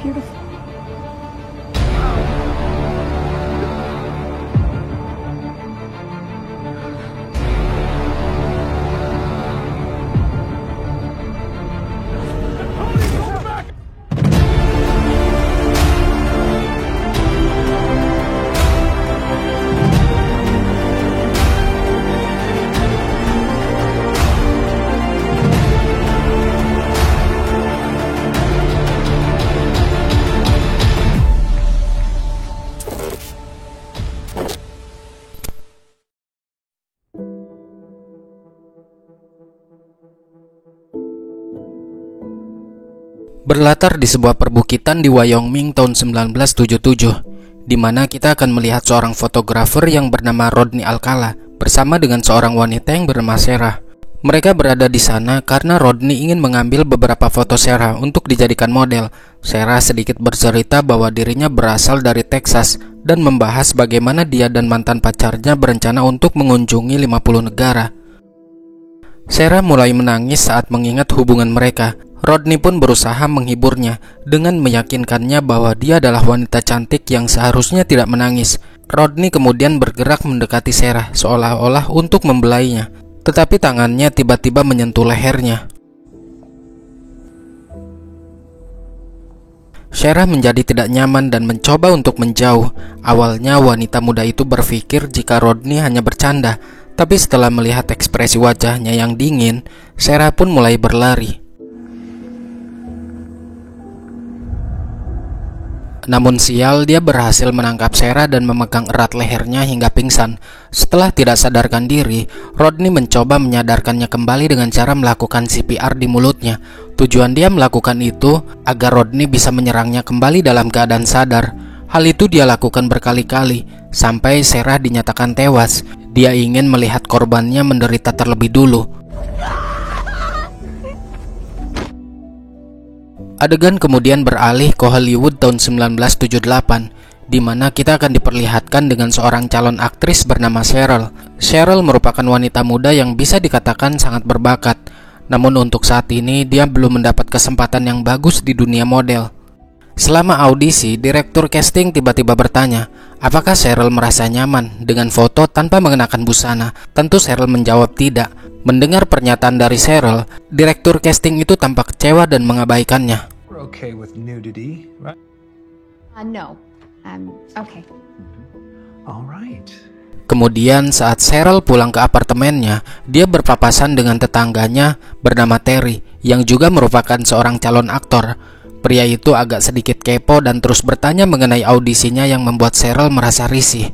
beautiful. Berlatar di sebuah perbukitan di Wyoming tahun 1977, di mana kita akan melihat seorang fotografer yang bernama Rodney Alcala bersama dengan seorang wanita yang bernama Sarah. Mereka berada di sana karena Rodney ingin mengambil beberapa foto Sarah untuk dijadikan model. Sarah sedikit bercerita bahwa dirinya berasal dari Texas dan membahas bagaimana dia dan mantan pacarnya berencana untuk mengunjungi 50 negara. Sarah mulai menangis saat mengingat hubungan mereka. Rodney pun berusaha menghiburnya dengan meyakinkannya bahwa dia adalah wanita cantik yang seharusnya tidak menangis. Rodney kemudian bergerak mendekati Sarah seolah-olah untuk membelainya, tetapi tangannya tiba-tiba menyentuh lehernya. Sarah menjadi tidak nyaman dan mencoba untuk menjauh. Awalnya wanita muda itu berpikir jika Rodney hanya bercanda, tapi setelah melihat ekspresi wajahnya yang dingin, Sarah pun mulai berlari. Namun sial, dia berhasil menangkap Sarah dan memegang erat lehernya hingga pingsan. Setelah tidak sadarkan diri, Rodney mencoba menyadarkannya kembali dengan cara melakukan CPR di mulutnya. Tujuan dia melakukan itu agar Rodney bisa menyerangnya kembali dalam keadaan sadar. Hal itu dia lakukan berkali-kali sampai Sarah dinyatakan tewas. Dia ingin melihat korbannya menderita terlebih dulu. Adegan kemudian beralih ke Hollywood tahun 1978, di mana kita akan diperlihatkan dengan seorang calon aktris bernama Cheryl. Cheryl merupakan wanita muda yang bisa dikatakan sangat berbakat. Namun untuk saat ini dia belum mendapat kesempatan yang bagus di dunia model. Selama audisi, direktur casting tiba-tiba bertanya, apakah Cheryl merasa nyaman dengan foto tanpa mengenakan busana? Tentu Cheryl menjawab tidak. Mendengar pernyataan dari Cheryl, direktur casting itu tampak kecewa dan mengabaikannya. Okay with nudity, right? No. Okay. All right. Kemudian saat Cheryl pulang ke apartemennya, dia berpapasan dengan tetangganya bernama Terry, yang juga merupakan seorang calon aktor. Pria itu agak sedikit kepo dan terus bertanya mengenai audisinya yang membuat Cheryl merasa risih.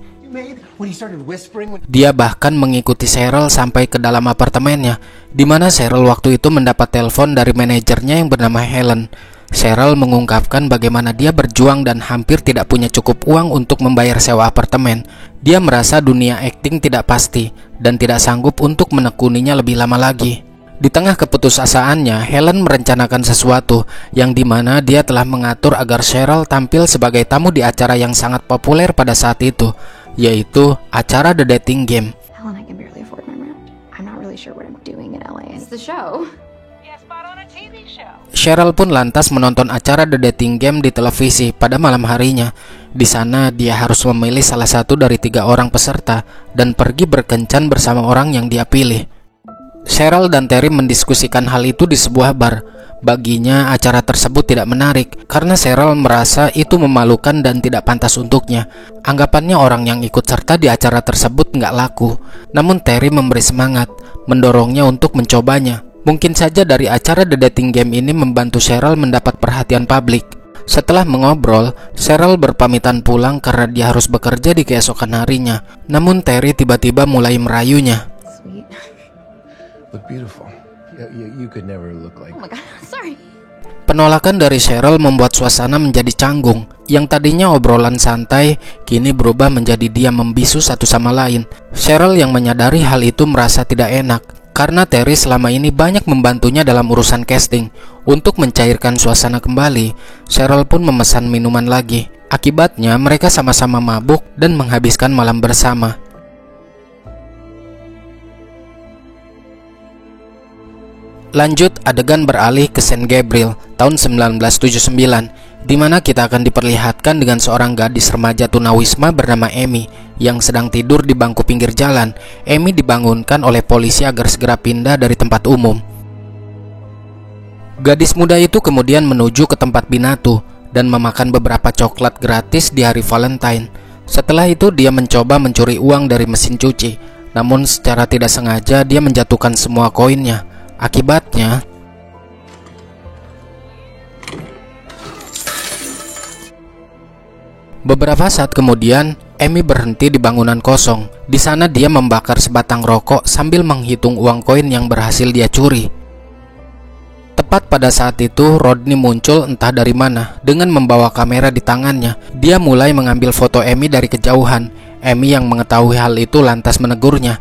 Dia bahkan mengikuti Cheryl sampai ke dalam apartemennya, di mana Cheryl waktu itu mendapat telepon dari manajernya yang bernama Helen. Cheryl mengungkapkan bagaimana dia berjuang dan hampir tidak punya cukup uang untuk membayar sewa apartemen. Dia merasa dunia akting tidak pasti dan tidak sanggup untuk menekuninya lebih lama lagi. Di tengah keputusasaannya, Helen merencanakan sesuatu yang dimana dia telah mengatur agar Cheryl tampil sebagai tamu di acara yang sangat populer pada saat itu, yaitu acara The Dating Game. Helen, I can barely afford my rent. I'm not really sure what I'm doing in LA. It's the show. Cheryl pun lantas menonton acara The Dating Game di televisi pada malam harinya. Di sana dia harus memilih salah satu dari 3 orang peserta dan pergi berkencan bersama orang yang dia pilih. Cheryl dan Terry mendiskusikan hal itu di sebuah bar. Baginya acara tersebut tidak menarik karena Cheryl merasa itu memalukan dan tidak pantas untuknya. Anggapannya orang yang ikut serta di acara tersebut nggak laku. Namun Terry memberi semangat, mendorongnya untuk mencobanya. Mungkin saja dari acara The Dating Game ini membantu Cheryl mendapat perhatian publik. Setelah mengobrol, Cheryl berpamitan pulang karena dia harus bekerja di keesokan harinya. Namun Terry tiba-tiba mulai merayunya. Sweet. Look beautiful. You could never look like. Oh my god, sorry. Penolakan dari Cheryl membuat suasana menjadi canggung. Yang tadinya obrolan santai, kini berubah menjadi dia membisu satu sama lain. Cheryl yang menyadari hal itu merasa tidak enak karena Terry selama ini banyak membantunya dalam urusan casting. Untuk mencairkan suasana kembali, Cheryl pun memesan minuman lagi. Akibatnya mereka sama-sama mabuk dan menghabiskan malam bersama. Lanjut, adegan beralih ke San Gabriel tahun 1979, di mana kita akan diperlihatkan dengan seorang gadis remaja tunawisma bernama Amy yang sedang tidur di bangku pinggir jalan. Amy dibangunkan oleh polisi agar segera pindah dari tempat umum. Gadis muda itu kemudian menuju ke tempat binatu dan memakan beberapa coklat gratis di hari Valentine. Setelah itu dia mencoba mencuri uang dari mesin cuci, namun secara tidak sengaja dia menjatuhkan semua koinnya. Akibatnya, beberapa saat kemudian, Amy berhenti di bangunan kosong. Di sana dia membakar sebatang rokok sambil menghitung uang koin yang berhasil dia curi. Tepat pada saat itu, Rodney muncul entah dari mana dengan membawa kamera di tangannya. Dia mulai mengambil foto Amy dari kejauhan. Amy yang mengetahui hal itu lantas menegurnya.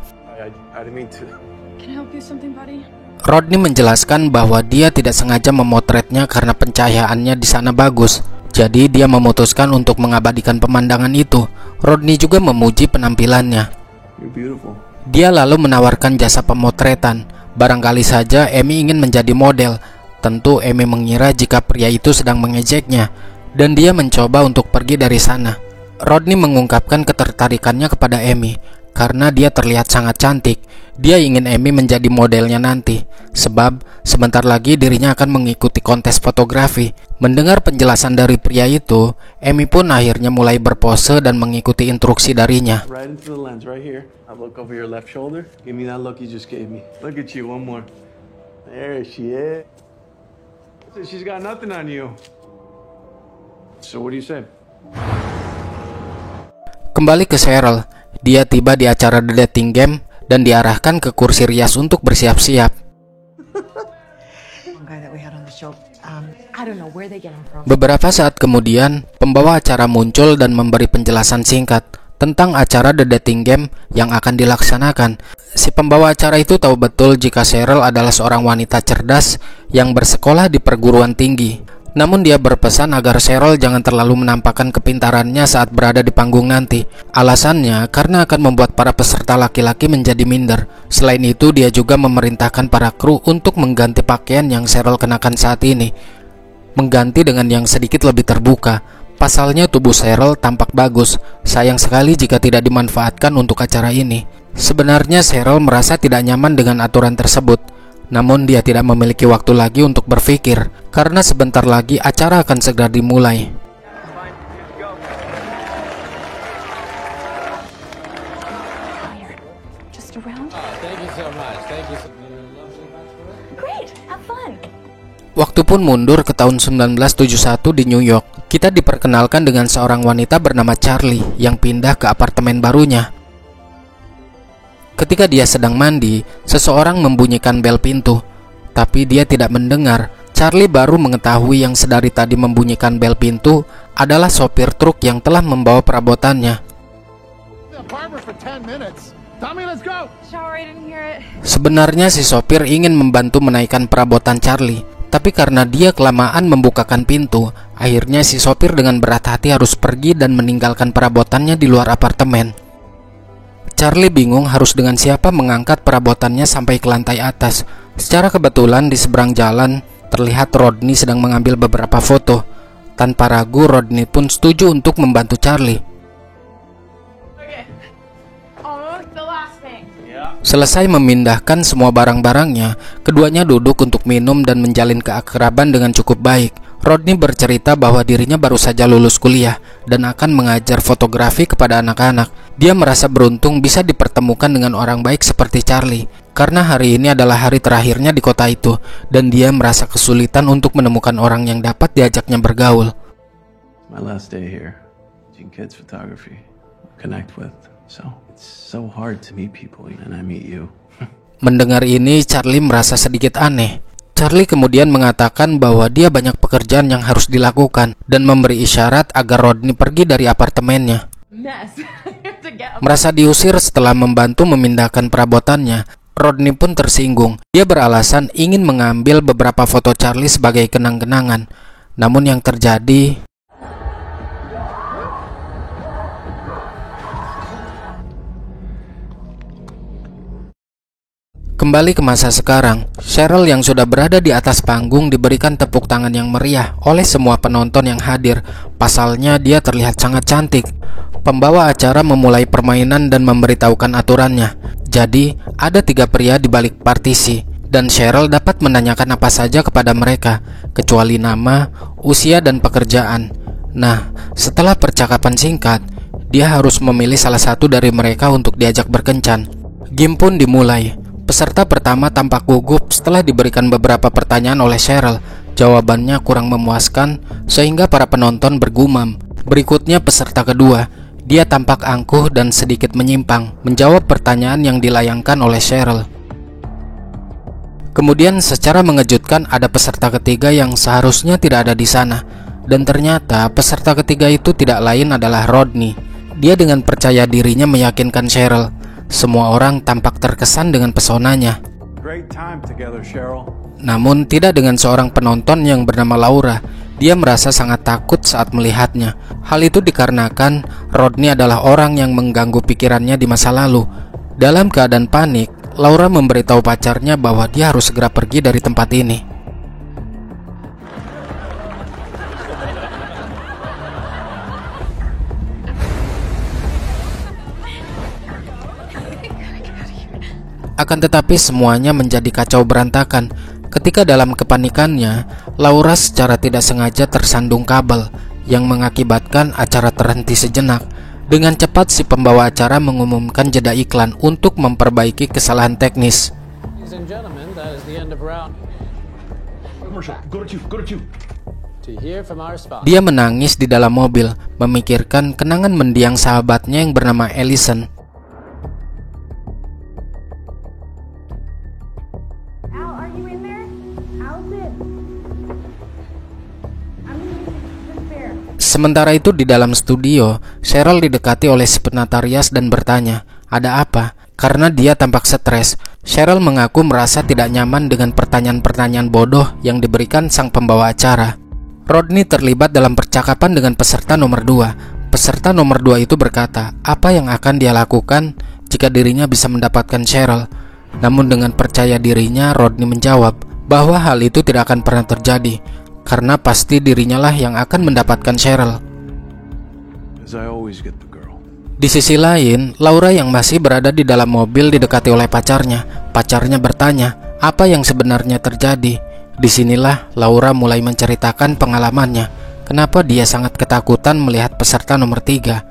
Rodney menjelaskan bahwa dia tidak sengaja memotretnya karena pencahayaannya di sana bagus. Jadi dia memutuskan untuk mengabadikan pemandangan itu. Rodney juga memuji penampilannya. Dia lalu menawarkan jasa pemotretan. Barangkali saja Amy ingin menjadi model. Tentu Amy mengira jika pria itu sedang mengejeknya, dan dia mencoba untuk pergi dari sana. Rodney mengungkapkan ketertarikannya kepada Amy karena dia terlihat sangat cantik. Dia ingin Amy menjadi modelnya nanti, sebab sebentar lagi dirinya akan mengikuti kontes fotografi. Mendengar penjelasan dari pria itu, Amy pun akhirnya mulai berpose dan mengikuti instruksi darinya. Kembali ke Cheryl, dia tiba di acara The Dating Game dan diarahkan ke kursi rias untuk bersiap-siap. Beberapa saat kemudian, pembawa acara muncul dan memberi penjelasan singkat tentang acara The Dating Game yang akan dilaksanakan. Si pembawa acara itu tahu betul jika Cheryl adalah seorang wanita cerdas yang bersekolah di perguruan tinggi. Namun dia berpesan agar Cheryl jangan terlalu menampakkan kepintarannya saat berada di panggung nanti. Alasannya karena akan membuat para peserta laki-laki menjadi minder. Selain itu, dia juga memerintahkan para kru untuk mengganti pakaian yang Cheryl kenakan saat ini, mengganti dengan yang sedikit lebih terbuka. Pasalnya tubuh Cheryl tampak bagus. Sayang sekali jika tidak dimanfaatkan untuk acara ini. Sebenarnya Cheryl merasa tidak nyaman dengan aturan tersebut. Namun dia tidak memiliki waktu lagi untuk berpikir, karena sebentar lagi acara akan segera dimulai. Waktu pun mundur ke tahun 1971 di New York. Kita diperkenalkan dengan seorang wanita bernama Charlie yang pindah ke apartemen barunya. Ketika dia sedang mandi, seseorang membunyikan bel pintu, tapi dia tidak mendengar. Charlie baru mengetahui yang sedari tadi membunyikan bel pintu adalah sopir truk yang telah membawa perabotannya. Sebenarnya si sopir ingin membantu menaikkan perabotan Charlie, tapi karena dia kelamaan membukakan pintu, akhirnya si sopir dengan berat hati harus pergi dan meninggalkan perabotannya di luar apartemen. Charlie bingung harus dengan siapa mengangkat perabotannya sampai ke lantai atas. Secara kebetulan di seberang jalan terlihat Rodney sedang mengambil beberapa foto. Tanpa ragu, Rodney pun setuju untuk membantu Charlie. Selesai memindahkan semua barang-barangnya, keduanya duduk untuk minum dan menjalin keakraban dengan cukup baik. Rodney bercerita bahwa dirinya baru saja lulus kuliah dan akan mengajar fotografi kepada anak-anak. Dia merasa beruntung bisa dipertemukan dengan orang baik seperti Charlie, karena hari ini adalah hari terakhirnya di kota itu, dan dia merasa kesulitan untuk menemukan orang yang dapat diajaknya bergaul. My last day here, teaching kids photography, connect with. So it's so hard to meet people, and I meet you. Mendengar ini, Charlie merasa sedikit aneh. Charlie kemudian mengatakan bahwa dia banyak pekerjaan yang harus dilakukan dan memberi isyarat agar Rodney pergi dari apartemennya. Merasa diusir setelah membantu memindahkan perabotannya, Rodney pun tersinggung. Dia beralasan ingin mengambil beberapa foto Charlie sebagai kenang-kenangan. Namun yang terjadi... Kembali Kembali ke masa sekarang, Cheryl yang sudah berada di atas panggung diberikan tepuk tangan yang meriah oleh semua penonton yang hadir. Pasalnya dia terlihat sangat cantik. Pembawa acara memulai permainan dan memberitahukan aturannya. Jadi, ada 3 pria di balik partisi, dan Cheryl dapat menanyakan apa saja kepada mereka, kecuali nama, usia, dan pekerjaan. Nah, setelah percakapan singkat, dia harus memilih salah satu dari mereka untuk diajak berkencan. Game pun dimulai. Peserta pertama tampak gugup setelah diberikan beberapa pertanyaan oleh Cheryl. Jawabannya kurang memuaskan sehingga para penonton bergumam. Berikutnya peserta kedua. Dia tampak angkuh dan sedikit menyimpang menjawab pertanyaan yang dilayangkan oleh Cheryl. Kemudian secara mengejutkan ada peserta ketiga yang seharusnya tidak ada di sana. Dan ternyata peserta ketiga itu tidak lain adalah Rodney. Dia dengan percaya dirinya meyakinkan Cheryl. Semua orang tampak terkesan dengan pesonanya. Namun tidak dengan seorang penonton yang bernama Laura. Dia merasa sangat takut saat melihatnya. Hal itu dikarenakan Rodney adalah orang yang mengganggu pikirannya di masa lalu. Dalam keadaan panik, Laura memberitahu pacarnya bahwa dia harus segera pergi dari tempat ini. Akan tetapi semuanya menjadi kacau berantakan ketika dalam kepanikannya, Laura secara tidak sengaja tersandung kabel yang mengakibatkan acara terhenti sejenak. Dengan cepat si pembawa acara mengumumkan jeda iklan untuk memperbaiki kesalahan teknis. Dia menangis di dalam mobil, memikirkan kenangan mendiang sahabatnya yang bernama Allison. Sementara itu di dalam studio, Cheryl didekati oleh si penata rias dan bertanya, "Ada apa?" Karena dia tampak stres, Cheryl mengaku merasa tidak nyaman dengan pertanyaan-pertanyaan bodoh yang diberikan sang pembawa acara. Rodney terlibat dalam percakapan dengan peserta nomor 2. Peserta nomor 2 itu berkata, apa yang akan dia lakukan jika dirinya bisa mendapatkan Cheryl. Namun dengan percaya dirinya, Rodney menjawab bahwa hal itu tidak akan pernah terjadi, karena pasti dirinya lah yang akan mendapatkan Cheryl. Di sisi lain, Laura yang masih berada di dalam mobil didekati oleh pacarnya. Pacarnya bertanya, apa yang sebenarnya terjadi? Disinilah Laura mulai menceritakan pengalamannya, kenapa dia sangat ketakutan melihat peserta nomor 3.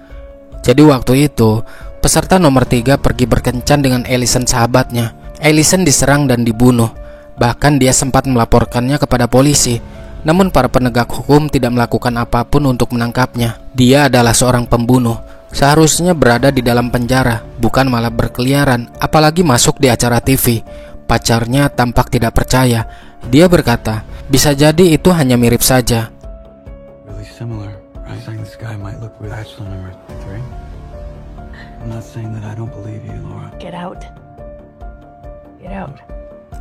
Jadi waktu itu, peserta nomor 3 pergi berkencan dengan Allison sahabatnya. Allison diserang dan dibunuh. Bahkan dia sempat melaporkannya kepada polisi. Namun para penegak hukum tidak melakukan apapun untuk menangkapnya. Dia adalah seorang pembunuh. Seharusnya berada di dalam penjara, bukan malah berkeliaran, apalagi masuk di acara TV. Pacarnya tampak tidak percaya. Dia berkata, bisa jadi itu hanya mirip saja.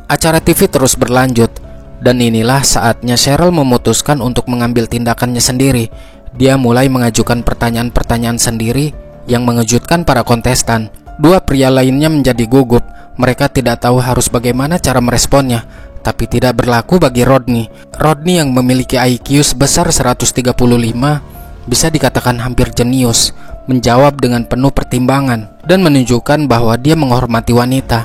Acara TV terus berlanjut. Dan inilah saatnya Cheryl memutuskan untuk mengambil tindakannya sendiri. Dia mulai mengajukan pertanyaan-pertanyaan sendiri yang mengejutkan para kontestan. 2 pria lainnya menjadi gugup. Mereka tidak tahu harus bagaimana cara meresponnya. Tapi tidak berlaku bagi Rodney. Rodney yang memiliki IQ sebesar 135 bisa dikatakan hampir jenius, menjawab dengan penuh pertimbangan dan menunjukkan bahwa dia menghormati wanita.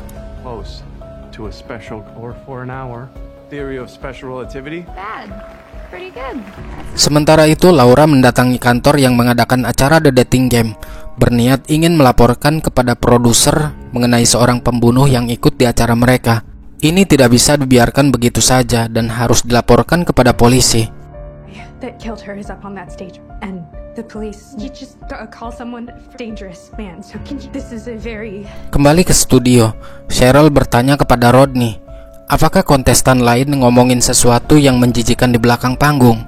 Sementara itu Laura mendatangi kantor yang mengadakan acara The Dating Game, berniat ingin melaporkan kepada produser mengenai seorang pembunuh yang ikut di acara mereka. Ini tidak bisa dibiarkan begitu saja dan harus dilaporkan kepada polisi. Kembali ke studio, Cheryl bertanya kepada Rodney, apakah kontestan lain ngomongin sesuatu yang menjijikan di belakang panggung?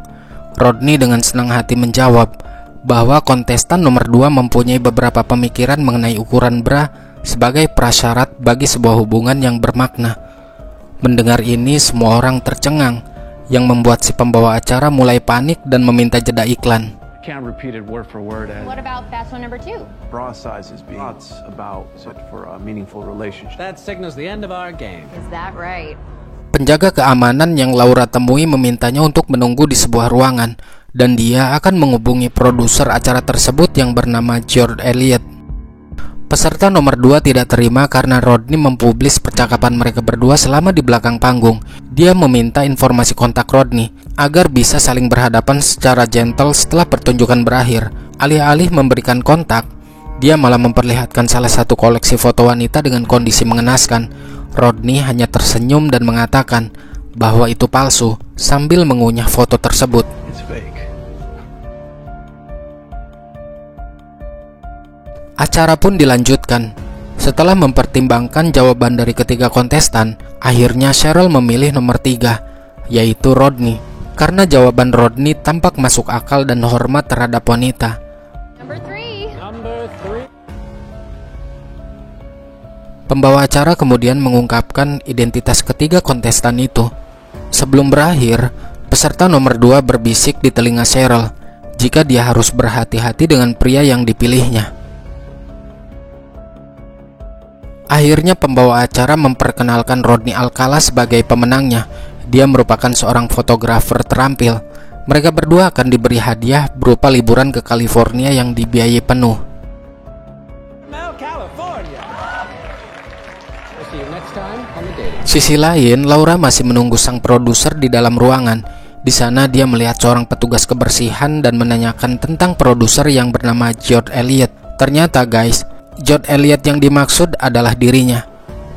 Rodney dengan senang hati menjawab bahwa kontestan nomor 2 mempunyai beberapa pemikiran mengenai ukuran bra sebagai prasyarat bagi sebuah hubungan yang bermakna. Mendengar ini semua orang tercengang, yang membuat si pembawa acara mulai panik dan meminta jeda iklan. Can't repeat it word for word. What about fast one number 2? Bra size is being it's about set for a meaningful relationship. That signals the end of our game. Is that right? Penjaga keamanan yang Laura temui memintanya untuk menunggu di sebuah ruangan, dan dia akan menghubungi produser acara tersebut yang bernama George Elliot. Peserta nomor 2 tidak terima karena Rodney mempublis percakapan mereka berdua selama di belakang panggung. Dia meminta informasi kontak Rodney agar bisa saling berhadapan secara gentle setelah pertunjukan berakhir. Alih-alih memberikan kontak, dia malah memperlihatkan salah satu koleksi foto wanita dengan kondisi mengenaskan. Rodney hanya tersenyum dan mengatakan bahwa itu palsu sambil mengunyah foto tersebut. It's fake. Acara pun dilanjutkan. Setelah mempertimbangkan jawaban dari ketiga kontestan, akhirnya Cheryl memilih nomor 3, yaitu Rodney, karena jawaban Rodney tampak masuk akal dan hormat terhadap wanita. Number 3. Number 3. Pembawa acara kemudian mengungkapkan identitas ketiga kontestan itu. Sebelum berakhir, peserta nomor 2 berbisik di telinga Cheryl jika dia harus berhati-hati dengan pria yang dipilihnya. Akhirnya pembawa acara memperkenalkan Rodney Alcala sebagai pemenangnya. Dia merupakan seorang fotografer terampil. Mereka berdua akan diberi hadiah berupa liburan ke California yang dibiayai penuh. Now California. We'll see you next time on the dating. Sisi lain, Laura masih menunggu sang produser di dalam ruangan. Di sana dia melihat seorang petugas kebersihan dan menanyakan tentang produser yang bernama George Elliot. Ternyata guys, George Elliot yang dimaksud adalah dirinya,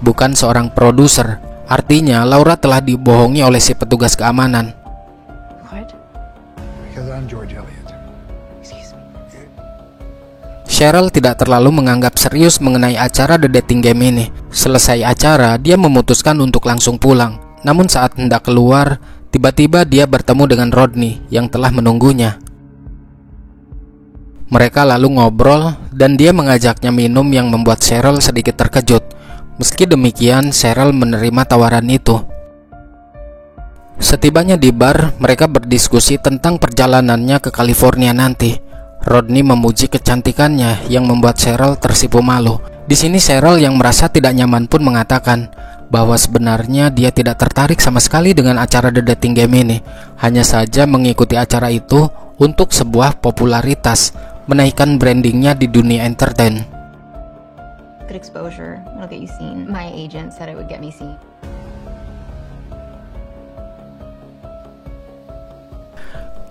bukan seorang produser. Artinya Laura telah dibohongi oleh si petugas keamanan. What? Because I'm George Elliot. Excuse me. Cheryl tidak terlalu menganggap serius mengenai acara The Dating Game ini. Selesai acara, dia memutuskan untuk langsung pulang. Namun saat hendak keluar, tiba-tiba dia bertemu dengan Rodney yang telah menunggunya. Mereka lalu ngobrol dan dia mengajaknya minum yang membuat Cheryl sedikit terkejut. Meski demikian, Cheryl menerima tawaran itu. Setibanya di bar, mereka berdiskusi tentang perjalanannya ke California nanti. Rodney memuji kecantikannya yang membuat Cheryl tersipu malu. Di sini Cheryl yang merasa tidak nyaman pun mengatakan bahwa sebenarnya dia tidak tertarik sama sekali dengan acara The Dating Game ini. Hanya saja mengikuti acara itu untuk sebuah popularitas, menaikkan brandingnya di dunia entertain. Good exposure. It'll get you seen. My agent said it would get me seen.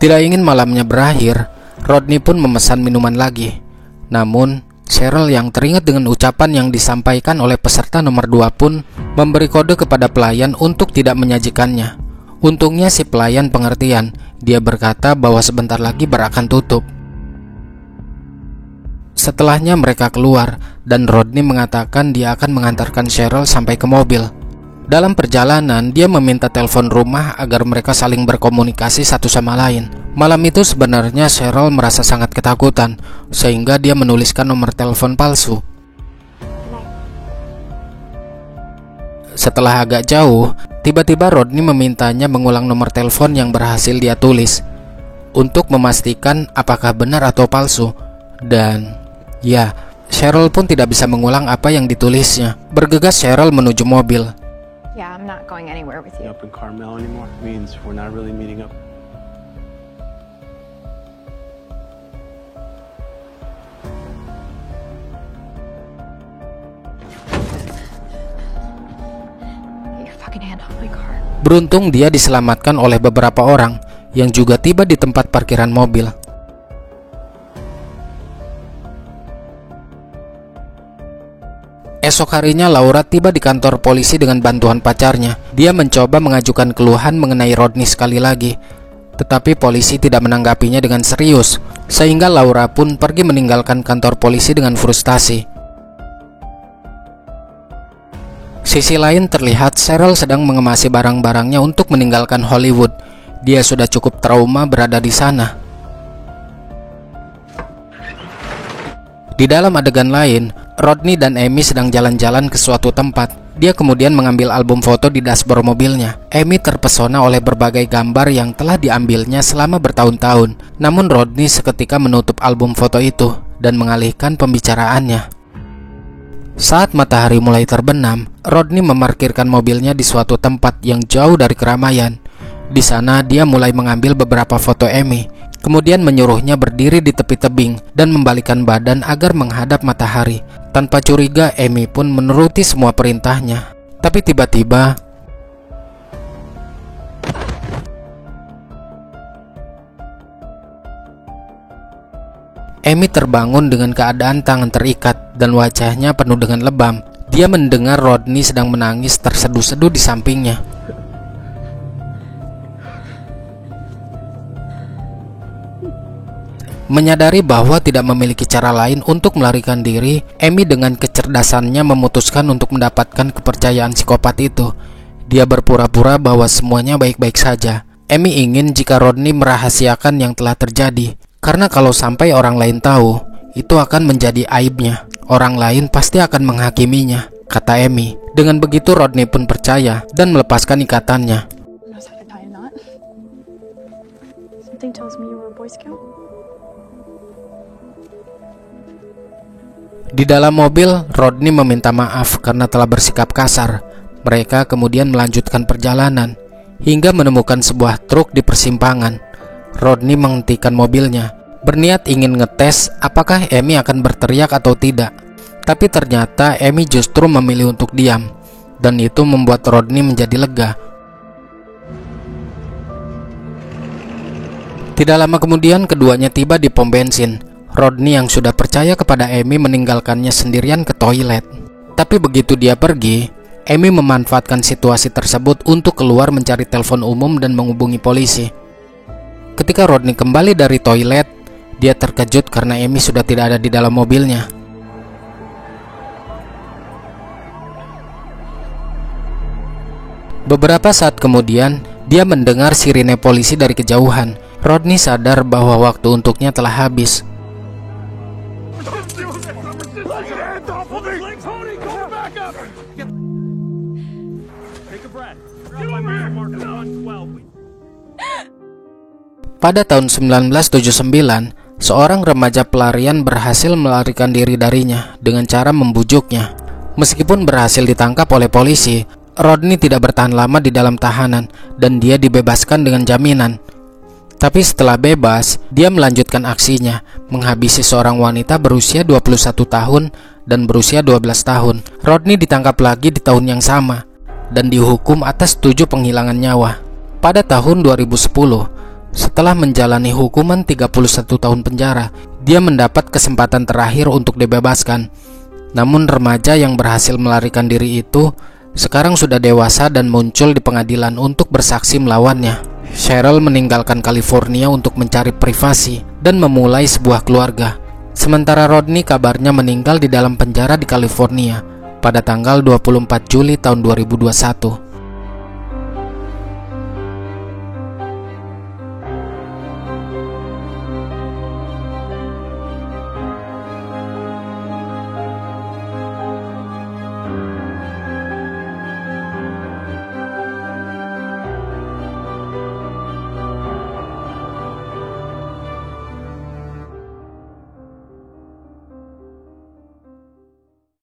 Tidak ingin malamnya berakhir, Rodney pun memesan minuman lagi. Namun, Cheryl yang teringat dengan ucapan yang disampaikan oleh peserta nomor 2 pun memberi kode kepada pelayan untuk tidak menyajikannya. Untungnya si pelayan pengertian. Dia berkata bahwa sebentar lagi bar akan tutup. Setelahnya mereka keluar dan Rodney mengatakan dia akan mengantarkan Cheryl sampai ke mobil. Dalam perjalanan, dia meminta telepon rumah agar mereka saling berkomunikasi satu sama lain. Malam itu sebenarnya Cheryl merasa sangat ketakutan, sehingga dia menuliskan nomor telepon palsu. Setelah agak jauh, tiba-tiba Rodney memintanya mengulang nomor telepon yang berhasil dia tulis untuk memastikan apakah benar atau palsu. Dan ya, Cheryl pun tidak bisa mengulang apa yang ditulisnya. Bergegas Cheryl menuju mobil. Yeah, I'm not going anywhere with you. Up in Carmel anymore means we're not really meeting up. Get your fucking hand off my car. Beruntung dia diselamatkan oleh beberapa orang yang juga tiba di tempat parkiran mobil. Esok harinya Laura tiba di kantor polisi dengan bantuan pacarnya. Dia mencoba mengajukan keluhan mengenai Rodney sekali lagi, tetapi polisi tidak menanggapinya dengan serius, sehingga Laura pun pergi meninggalkan kantor polisi dengan frustasi. Sisi lain terlihat Cheryl sedang mengemasi barang-barangnya untuk meninggalkan Hollywood. Dia sudah cukup trauma berada di sana. Di dalam adegan lain, Rodney dan Amy sedang jalan-jalan ke suatu tempat. Dia kemudian mengambil album foto di dashboard mobilnya. Amy terpesona oleh berbagai gambar yang telah diambilnya selama bertahun-tahun. Namun Rodney seketika menutup album foto itu dan mengalihkan pembicaraannya. Saat matahari mulai terbenam, Rodney memarkirkan mobilnya di suatu tempat yang jauh dari keramaian. Di sana dia mulai mengambil beberapa foto Amy, kemudian menyuruhnya berdiri di tepi tebing dan membalikkan badan agar menghadap matahari. Tanpa curiga, Amy pun menuruti semua perintahnya. Tapi tiba-tiba Amy terbangun dengan keadaan tangan terikat dan wajahnya penuh dengan lebam. Dia mendengar Rodney sedang menangis terseduh-seduh di sampingnya. Menyadari bahwa tidak memiliki cara lain untuk melarikan diri, Amy dengan kecerdasannya memutuskan untuk mendapatkan kepercayaan psikopat itu. Dia berpura-pura bahwa semuanya baik-baik saja. Amy ingin jika Rodney merahasiakan yang telah terjadi, karena kalau sampai orang lain tahu, itu akan menjadi aibnya. Orang lain pasti akan menghakiminya, kata Amy. Dengan begitu Rodney pun percaya dan melepaskan ikatannya. Di dalam mobil, Rodney meminta maaf karena telah bersikap kasar. Mereka kemudian melanjutkan perjalanan hingga menemukan sebuah truk di persimpangan. Rodney menghentikan mobilnya, berniat ingin ngetes apakah Amy akan berteriak atau tidak. Tapi ternyata Amy justru memilih untuk diam, dan itu membuat Rodney menjadi lega. Tidak lama kemudian keduanya tiba di pom bensin. Rodney yang sudah percaya kepada Amy meninggalkannya sendirian ke toilet. Tapi begitu dia pergi, Amy memanfaatkan situasi tersebut untuk keluar mencari telepon umum dan menghubungi polisi. Ketika Rodney kembali dari toilet, dia terkejut karena Amy sudah tidak ada di dalam mobilnya. Beberapa saat kemudian, dia mendengar sirine polisi dari kejauhan. Rodney sadar bahwa waktu untuknya telah habis. Pada tahun 1979, seorang remaja pelarian berhasil melarikan diri darinya dengan cara membujuknya. Meskipun berhasil ditangkap oleh polisi, Rodney tidak bertahan lama di dalam tahanan dan dia dibebaskan dengan jaminan. Tapi setelah bebas, dia melanjutkan aksinya, menghabisi seorang wanita berusia 21 tahun dan berusia 12 tahun. Rodney ditangkap lagi di tahun yang sama dan dihukum atas 7 penghilangan nyawa. Pada tahun 2010, setelah menjalani hukuman 31 tahun penjara, dia mendapat kesempatan terakhir untuk dibebaskan. Namun remaja yang berhasil melarikan diri itu sekarang sudah dewasa dan muncul di pengadilan untuk bersaksi melawannya. Cheryl meninggalkan California untuk mencari privasi dan memulai sebuah keluarga. Sementara Rodney kabarnya meninggal di dalam penjara di California pada tanggal 24 Juli tahun 2021.